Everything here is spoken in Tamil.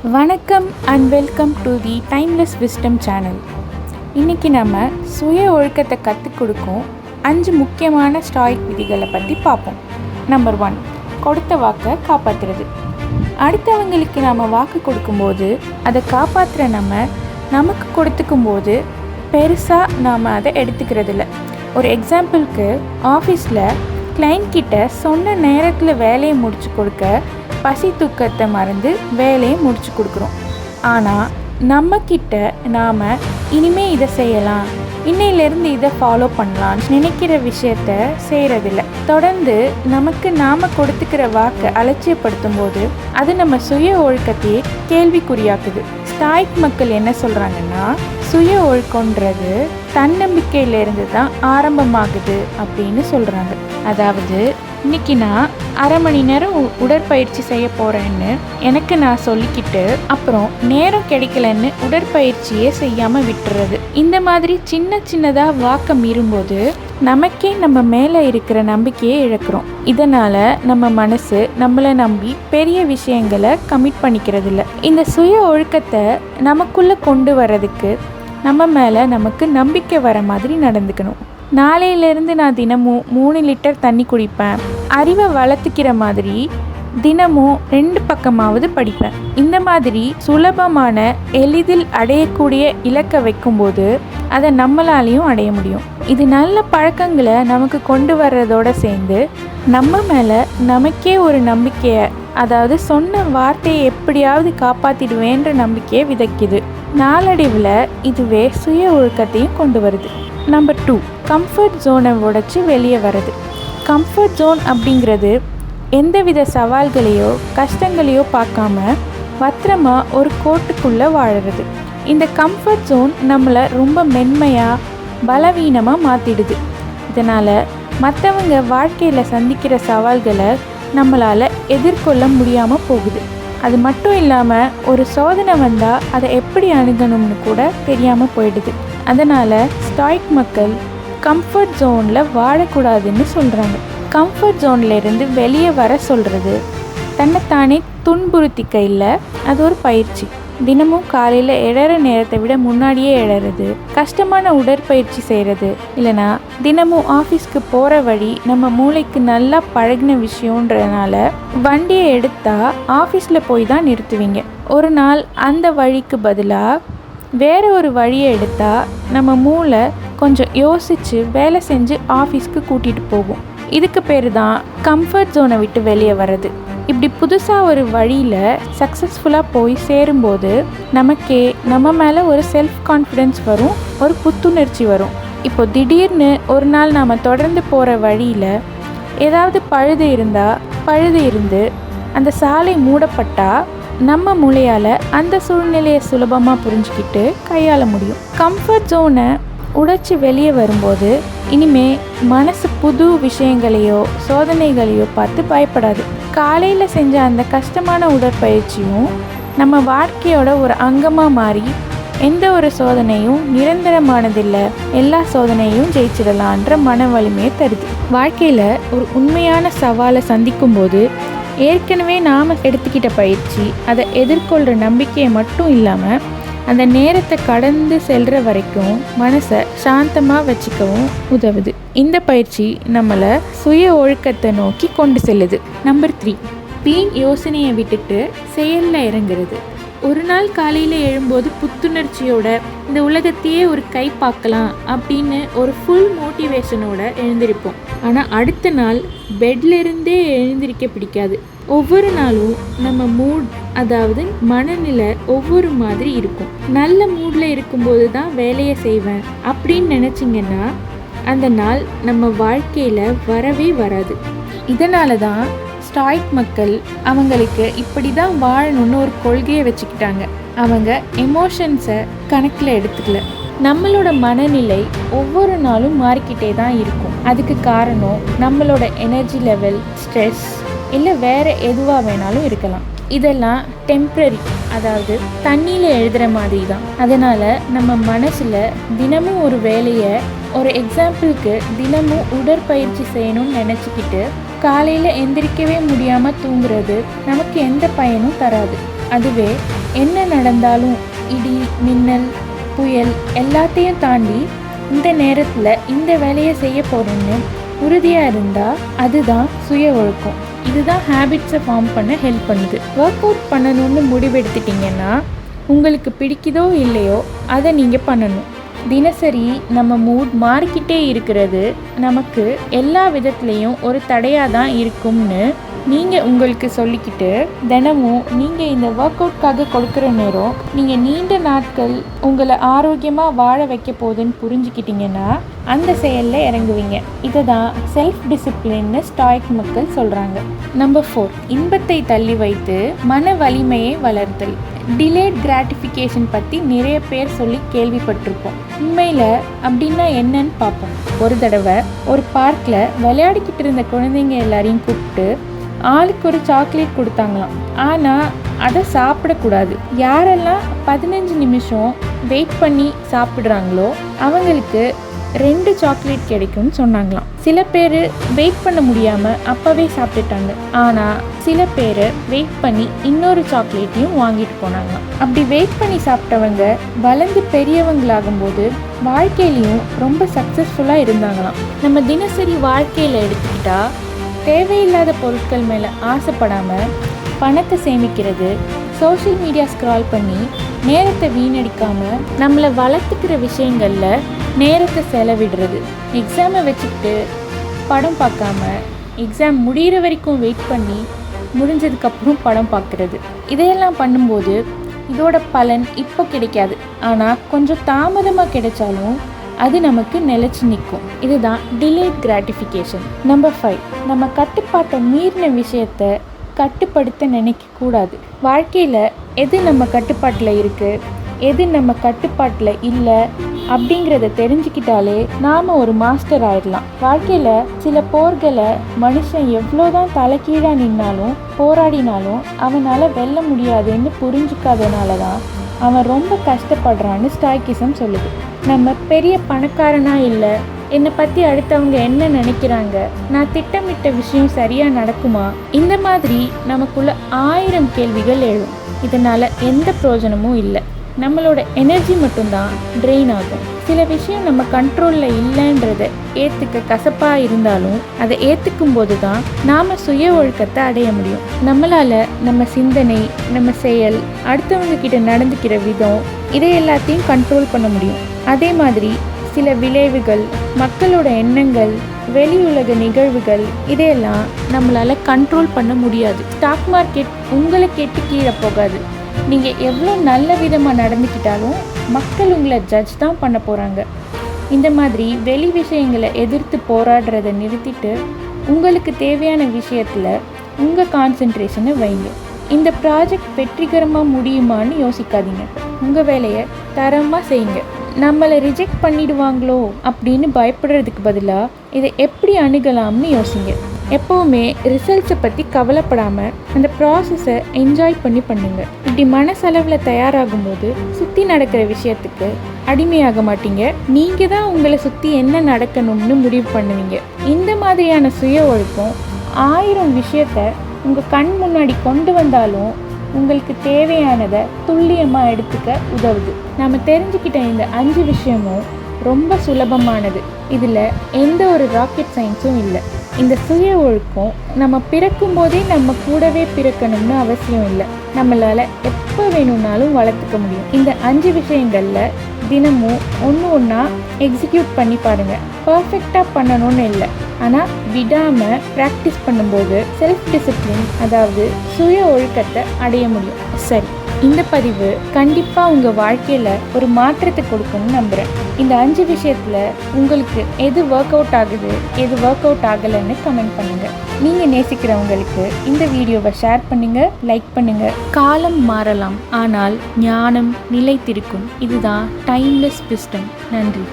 வணக்கம் and welcome to the timeless wisdom channel. இன்றைக்கி நம்ம சுய ஒழுக்கத்தை கற்றுக் கொடுக்கும் 5 முக்கியமான ஸ்டாயிக் விதிகளை பற்றி பார்ப்போம். நம்பர் 1, கொடுத்த வாக்கை காப்பாற்றுறது. அடுத்தவங்களுக்கு நம்ம வாக்கு கொடுக்கும்போது அதை காப்பாற்றுற நமக்கு கொடுத்துக்கும்போது பெருசாக நாம் அதை எடுத்துக்கிறதில்ல. ஒரு எக்ஸாம்பிளுக்கு, ஆஃபீஸில் கிளைண்ட் கிட்ட சொன்ன நேரத்தில் வேலையை முடிச்சு கொடுக்க பசி தூக்கத்தை மறந்து வேலையை முடிச்சு கொடுக்குறோம். ஆனால் நம்மக்கிட்ட நாம் இனிமேல் இதை செய்யலாம், இன்னையிலேருந்து இதை ஃபாலோ பண்ணலான்னு நினைக்கிற விஷயத்த செய்கிறதில்ல. தொடர்ந்து நமக்கு நாம் கொடுத்துக்கிற வாக்கை அலட்சியப்படுத்தும் போது அது நம்ம சுய ஒழுக்கத்தையே கேள்விக்குறியாக்குது. ஸ்டாயிக் மக்கள் என்ன சொல்கிறாங்கன்னா, சுய ஒழுக்கன்றது தன்னம்பிக்கையிலேருந்து தான் ஆரம்பமாகுது அப்படின்னு சொல்கிறாங்க. அதாவது, இன்னைக்கு நான் அரை மணி நேரம் உடற்பயிற்சி செய்ய போகிறேன்னு எனக்கு நான் சொல்லிக்கிட்டு அப்புறம் நேரம் கிடைக்கலன்னு உடற்பயிற்சியே செய்யாமல் விட்டுறது. இந்த மாதிரி சின்னதாக வாக்க மீறும்போது நமக்கே நம்ம மேலே இருக்கிற நம்பிக்கையை இழக்கிறோம். இதனால் நம்ம மனசு நம்மளை நம்பி பெரிய விஷயங்களை கமிட் பண்ணிக்கிறதில்ல. இந்த சுய ஒழுக்கத்தை நமக்குள்ளே கொண்டு வர்றதுக்கு நம்ம மேலே நமக்கு நம்பிக்கை வர மாதிரி நடந்துக்கணும். நாளையிலேருந்து நான் தினமும் 3 லிட்டர் தண்ணி குடிப்பேன், அறிவை வளர்த்துக்கிற மாதிரி தினமும் 2 பக்கமாவது படிப்பேன். இந்த மாதிரி சுலபமான எளிதில் அடையக்கூடிய இலக்கை வைக்கும்போது அதை நம்மளாலையும் அடைய முடியும். இது நல்ல பழக்கங்களை நமக்கு கொண்டு வர்றதோடு சேர்ந்து நம்ம மேலே நமக்கே ஒரு நம்பிக்கையை, அதாவது சொன்ன வார்த்தையை எப்படியாவது காப்பாற்றிடுவேன்ற நம்பிக்கையை விதைக்குது. நாளடைவில் இதுவே சுய ஒழுக்கத்தையும் கொண்டு வருது. நம்பர் 2, கம்ஃபர்ட் ஜோனை உடைச்சி வெளியே வர்றது. கம்ஃபர்ட் ஜோன் அப்படிங்கிறது எந்தவித சவால்களையோ கஷ்டங்களையோ பார்க்காம பத்திரமாக ஒரு கோட்டுக்குள்ளே வாழறது. இந்த கம்ஃபர்ட் ஜோன் நம்மளை ரொம்ப மென்மையாக பலவீனமாக மாற்றிடுது. இதனால் மற்றவங்க வாழ்க்கையில் சந்திக்கிற சவால்களை நம்மளால் எதிர்கொள்ள முடியாமல் போகுது. அது மட்டும் இல்லாமல் ஒரு சோதனை வந்தால் அதை எப்படி அணுகணும்னு கூட தெரியாமல் போயிடுது. அதனால் ஸ்டாயிக் மக்கள் கம்ஃபர்ட் ஜோனில் வாழக்கூடாதுன்னு சொல்கிறாங்க. கம்ஃபர்ட் ஜோன்லேருந்து வெளியே வர சொல்கிறது தன்னைத்தானே துன்புறுத்திக்க இல்லை, அது ஒரு பயிற்சி. தினமும் காலையில் எழற நேரத்தை விட முன்னாடியே எழறது, கஷ்டமான உடற்பயிற்சி செய்கிறது, இல்லைனா தினமும் ஆஃபீஸ்க்கு போகிற வழி நம்ம மூளைக்கு நல்லா பழகின விஷயன்றதுனால வண்டியை எடுத்தால் ஆஃபீஸில் போய் தான் நிறுத்துவீங்க. ஒரு நாள் அந்த வழிக்கு பதிலாக வேறு ஒரு வழியை எடுத்தால் நம்ம மூளை கொஞ்சம் யோசித்து வேலை செஞ்சு ஆஃபீஸ்க்கு கூட்டிகிட்டு போகும். இதுக்கு பேர் தான் கம்ஃபர்ட் ஜோனை விட்டு வெளியே வர்றது. இப்படி புதுசாக ஒரு வழியில் சக்ஸஸ்ஃபுல்லாக போய் சேரும்போது நமக்கே நம்ம மேலே ஒரு செல்ஃப் கான்ஃபிடென்ஸ் வரும், ஒரு புத்துணர்ச்சி வரும். இப்போ திடீர்னு ஒரு நாள் நாம் தொடர்ந்து போகிற வழியில் ஏதாவது பழுது இருந்து அந்த சாலை மூடப்பட்டால் நம்ம மூளையால் அந்த சூழ்நிலையை சுலபமாக புரிஞ்சுக்கிட்டு கையாள முடியும். கம்ஃபர்ட் ஜோனை உடைச்சி வெளியே வரும்போது இனிமே மனசு புது விஷயங்களையோ சோதனைகளையோ பார்த்து பயப்படாது. காலையில் செஞ்ச அந்த கஷ்டமான உடற்பயிற்சியும் நம்ம வாழ்க்கையோட ஒரு அங்கமாக மாறி எந்த ஒரு சோதனையும் நிரந்தரமானதில்லை, எல்லா சோதனையும் ஜெயிச்சிடலான்ற மன வலிமையை தருது. வாழ்க்கையில் ஒரு உண்மையான சவாலை சந்திக்கும் போது ஏற்கனவே நாம் எடுத்துக்கிட்ட பயிற்சி அதை எதிர்கொள்கிற நம்பிக்கையை மட்டும் இல்லாமல் அந்த நேரத்தை கடந்து செல்கிற வரைக்கும் மனசை சாந்தமாக வச்சுக்கவும் உதவுது. இந்த பயிற்சி நம்மளை சுய ஒழுக்கத்தை நோக்கி கொண்டு செல்லுது. நம்பர் 3, வீண் யோசனையை விட்டுட்டு செயலில் இறங்குறது. ஒரு நாள் காலையில் எழும்போது புத்துணர்ச்சியோட இந்த உலகத்தையே ஒரு கை பார்க்கலாம் அப்படின்னு ஒரு ஃபுல் மோட்டிவேஷனோட எழுந்திருப்போம். ஆனால் அடுத்த நாள் பெட்லேருந்தே எழுந்திருக்க பிடிக்காது. ஒவ்வொரு நாளும் நம்ம மூட், அதாவது மனநிலை ஒவ்வொரு மாதிரி இருக்கும். நல்ல மூடில் இருக்கும்போது தான் வேலையை செய்வேன் அப்படின்னு நினச்சிங்கன்னா அந்த நாள் நம்ம வாழ்க்கையில் வரவே வராது. இதனால தான் ஸ்டாயிக் மக்கள் அவங்களுக்கு இப்படி தான் வாழணும்னு ஒரு கொள்கையை வச்சுக்கிட்டாங்க. அவங்க எமோஷன்ஸை கணக்கில் எடுத்துக்கல. நம்மளோட மனநிலை ஒவ்வொரு நாளும் மாறிக்கிட்டே தான் இருக்கும். அதுக்கு காரணம் நம்மளோட எனர்ஜி லெவல், ஸ்ட்ரெஸ், இல்லை வேறு எதுவாக வேணாலும் இருக்கலாம். இதெல்லாம் டெம்ப்ரரி, அதாவது தண்ணியில் எழுதுகிற மாதிரி தான். அதனால் நம்ம மனசில் தினமும் ஒரு வேலையை, ஒரு எக்ஸாம்பிளுக்கு தினமும் உடற்பயிற்சி செய்யணும்னு நினச்சிக்கிட்டு காலையில் எந்திரிக்கவே முடியாமல் தூங்குறது நமக்கு எந்த பயனும் தராது. அதுவே என்ன நடந்தாலும் இடி மின்னல் புயல் எல்லாத்தையும் தாண்டி இந்த நேரத்தில் இந்த வேலையை செய்ய போகிறேன்னு உறுதியாக இருந்தால் அதுதான் சுய ஒழுக்கம். இதுதான் ஹேபிட்ஸை ஃபார்ம் பண்ண ஹெல்ப் பண்ணுது. ஒர்க் அவுட் பண்ணணும்னு முடிவெடுத்துட்டிங்கன்னா உங்களுக்கு பிடிக்குதோ இல்லையோ அதை நீங்கள் பண்ணணும். தினசரி நம்ம மூட் மாறிக்கிட்டே இருக்கிறது நமக்கு எல்லா விதத்துலேயும் ஒரு தடையாக தான் இருக்கும்னு நீங்கள் உங்களுக்கு சொல்லிக்கிட்டு தினமும் நீங்கள் இந்த ஒர்க் அவுட்காக கொடுக்குற நேரம் நீங்கள் நீண்ட நாட்கள் உங்களை ஆரோக்கியமாக வாழ வைக்க போகுதுன்னு புரிஞ்சுக்கிட்டிங்கன்னா அந்த செயலில் இறங்குவீங்க. இதை தான் செல்ஃப் டிசிப்ளின்னு ஸ்டாய்க் மக்கள் சொல்கிறாங்க. நம்பர் 4, இன்பத்தை தள்ளி வைத்து மன வலிமையை வளர்த்தல். டிலேட் கிராட்டிஃபிகேஷன் பற்றி நிறைய பேர் சொல்லி கேள்விப்பட்டிருப்போம். உண்மையில் அப்படின்னா என்னன்னு பார்ப்போம். ஒரு தடவை ஒரு பார்க்கில் விளையாடிக்கிட்டு இருந்த குழந்தைங்க எல்லாரையும் கூப்பிட்டு ஆளுக்கு ஒரு சாக்லேட் கொடுத்தாங்களாம். ஆனால் அதை சாப்பிடக்கூடாது. யாரெல்லாம் 15 நிமிஷம் வெயிட் பண்ணி சாப்பிட்றாங்களோ அவங்களுக்கு 2 சாக்லேட் கிடைக்கும்னு சொன்னாங்களாம். சில பேர் வெயிட் பண்ண முடியாமல் அப்போவே சாப்பிட்டுட்டாங்க. ஆனால் சில பேர் வெயிட் பண்ணி இன்னொரு சாக்லேட்டையும் வாங்கிட்டு போனாங்களாம். அப்படி வெயிட் பண்ணி சாப்பிட்டவங்க வளர்ந்து பெரியவங்களாகும்போது வாழ்க்கையிலையும் ரொம்ப சக்ஸஸ்ஃபுல்லாக இருந்தாங்களாம். நம்ம தினசரி வாழ்க்கையில் எடுத்துக்கிட்டா தேவையில்லாத பொருட்கள் மேலே ஆசைப்படாமல் பணத்தை சேமிக்கிறது, சோஷியல் மீடியா ஸ்க்ரால் பண்ணி நேரத்தை வீணடிக்காமல் நம்மளை வளர்த்துக்கிற விஷயங்களில் நேரத்தை செலவிடுறது, எக்ஸாமை வச்சுக்கிட்டு படம் பார்க்காம எக்ஸாம் முடிகிற வரைக்கும் வெயிட் பண்ணி முடிஞ்சதுக்கப்புறம் படம் பார்க்குறது, இதையெல்லாம் பண்ணும்போது இதோட பலன் இப்போ கிடைக்காது. ஆனால் கொஞ்சம் தாமதமாக கிடைச்சாலும் அது நமக்கு நிலச்சி நிற்கும். இதுதான் டிலேட் கிராட்டிஃபிகேஷன். நம்பர் 5, நம்ம கட்டுப்பாட்டை மீறின விஷயத்தை கட்டுப்படுத்த நினைக்கக்கூடாது. வாழ்க்கையில் எது நம்ம கட்டுப்பாட்டில் இருக்குது, எது நம்ம கட்டுப்பாட்டில் இல்லை அப்படிங்கிறத தெரிஞ்சுக்கிட்டாலே நாம் ஒரு மாஸ்டர் ஆயிடலாம். வாழ்க்கையில் சில போர்களை மனுஷன் எவ்வளோதான் தலைக்கீழாக நின்னாலும் போராடினாலும் அவனால் வெல்ல முடியாதுன்னு புரிஞ்சுக்காதனால தான் அவன் ரொம்ப கஷ்டப்படுறான்னு ஸ்டாய்க்கிசம் சொல்லுது. நம்ம பெரிய பணக்காரனா இல்லை, என்னை பற்றி அடுத்தவங்க என்ன நினைக்கிறாங்க, நான் திட்டமிட்ட விஷயம் சரியாக நடக்குமா, இந்த மாதிரி நமக்குள்ள 1000 கேள்விகள் எழும். இதனால் எந்த பிரயோஜனமும் இல்லை. நம்மளோட எனர்ஜி மட்டும்தான் ட்ரெயின் ஆகும். சில விஷயம் நம்ம கண்ட்ரோலில் இல்லைன்றதை ஏற்றுக்க கசப்பாக இருந்தாலும் அதை ஏற்றுக்கும் போது தான் நாம் சுய ஒழுக்கத்தை அடைய முடியும். நம்மளால் நம்ம சிந்தனை, நம்ம செயல், அடுத்தவங்க கிட்ட நடந்துக்கிற விதம், இதை எல்லாத்தையும் கண்ட்ரோல் பண்ண முடியும். அதே மாதிரி சில விளைவுகள், மக்களோட எண்ணங்கள், வெளி உலக நிகழ்வுகள், இதையெல்லாம் நம்மளால் கண்ட்ரோல் பண்ண முடியாது. ஸ்டாக் மார்க்கெட் உங்களை கேட்டு கீழே போகாது. நீங்கள் எவ்வளோ நல்ல விதமாக நடந்துக்கிட்டாலும் மக்கள் உங்களை ஜட்ஜ் தான் பண்ண போகிறாங்க. இந்த மாதிரி வெளி விஷயங்களை எதிர்த்து போராடுறதை நிறுத்திட்டு உங்களுக்கு தேவையான விஷயத்தில் உங்கள் கான்சென்ட்ரேஷனை வைங்க. இந்த ப்ராஜெக்ட் வெற்றிகரமாக முடியுமான்னு யோசிக்காதீங்க. உங்கள் வேலையை தரமாக செய்யுங்க. நம்மளை ரிஜெக்ட் பண்ணிடுவாங்களோ அப்படின்னு பயப்படுறதுக்கு பதிலாக இதை எப்படி அணுகலாம்னு யோசிங்க. எப்போவுமே ரிசல்ட்ஸை பற்றி கவலைப்படாமல் அந்த ப்ராசஸை என்ஜாய் பண்ணி பண்ணுங்கள். இப்படி மனசளவில் தயாராகும் போது சுற்றி நடக்கிற விஷயத்துக்கு அடிமையாக மாட்டீங்க. நீங்கள் தான் உங்களை சுற்றி என்ன நடக்கணும்னு முடிவு பண்ணுவீங்க. இந்த மாதிரியான சுய ஒழுக்கம் 1000 விஷயத்தை உங்கள் கண் முன்னாடி கொண்டு வந்தாலும் உங்களுக்கு தேவையானதை துல்லியமாக எடுத்துக்க உதவுது. நம்ம தெரிஞ்சுக்கிட்ட இந்த 5 விஷயமும் ரொம்ப சுலபமானது. இதில் எந்த ஒரு ராக்கெட் சயின்ஸும் இல்லை. இந்த சுய ஒழுக்கம் நம்ம பிறக்கும் போதே நம்ம கூடவே பிறக்கணும்னு அவசியம் இல்லை. நம்மளால் எப்போ வேணும்னாலும் வளர்த்துக்க முடியும். இந்த 5 விஷயங்களில் தினமும் ஒன்றா எக்ஸிக்யூட் பண்ணி பாருங்கள். பர்ஃபெக்டாக பண்ணணும்னு இல்லை, ஆனால் விடாமல் ப்ராக்டிஸ் பண்ணும்போது செல்ஃப் டிசிப்ளின், அதாவது சுய ஒழுக்கத்தை அடைய முடியும். சரி, இந்த பதிவு கண்டிப்பாக உங்கள் வாழ்க்கையில் ஒரு மாற்றத்தை கொடுக்கும்னு நம்புகிறேன். இந்த 5 விஷயத்தில் உங்களுக்கு எது ஒர்க் அவுட் ஆகுது, எது ஒர்க் அவுட் ஆகலைன்னு கமெண்ட் பண்ணுங்கள். நீங்கள் நேசிக்கிறவங்களுக்கு இந்த வீடியோவை ஷேர் பண்ணுங்கள், லைக் பண்ணுங்கள். காலம் மாறலாம், ஆனால் ஞானம் நிலைத்திருக்கும். இதுதான் டைம்லெஸ் விஸ்டம். நன்றி.